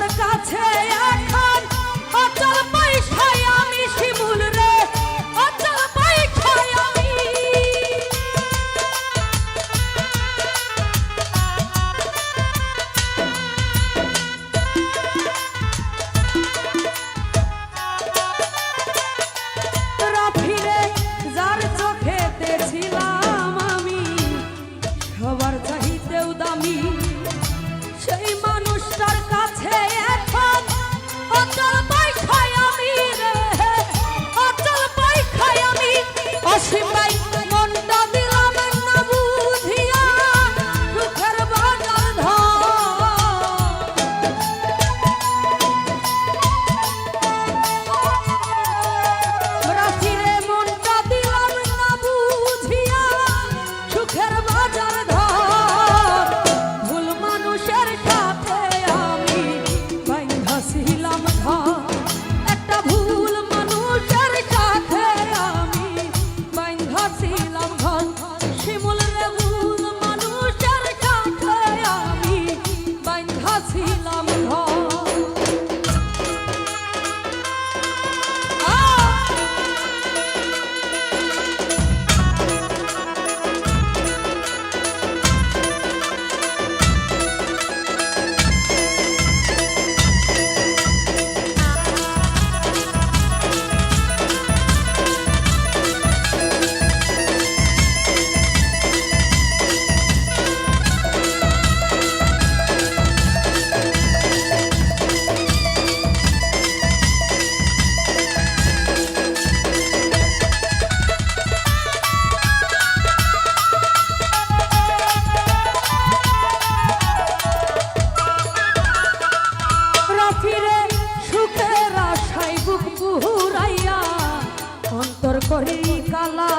মানুষটার কাছে এখন অচল পয়সায় আমি শিমুল রে, অচল পয়সায় আমি। রাফিরে যার চোখেতে ছিলাম আমি সবার চাইতেও দামি, সেই মানুষটার কাছে এখন অচল পয়সায় আমি রে, অচল পয়সায় আমি। অসীম ভাই মনটা দিলাম না বুঝিয়া সুখের বাজার ধর, রাফিরে মনটা দিলাম না বুঝিয়া সুখের বাজার ধর। ভুল মানুষের সাথে আমি বাইন্ধা ছিলাম ঘর, একটা ভুল মানুষের সাথে আমি বাইন্ধা ছিলাম ঘর। শিমুল রে ভুল মানুষের সাথে আমি বাইন্ধা ছিলাম ঘর। ফিরে সুখের আশায় বুক পুরাইয়া অন্তর করি কালা।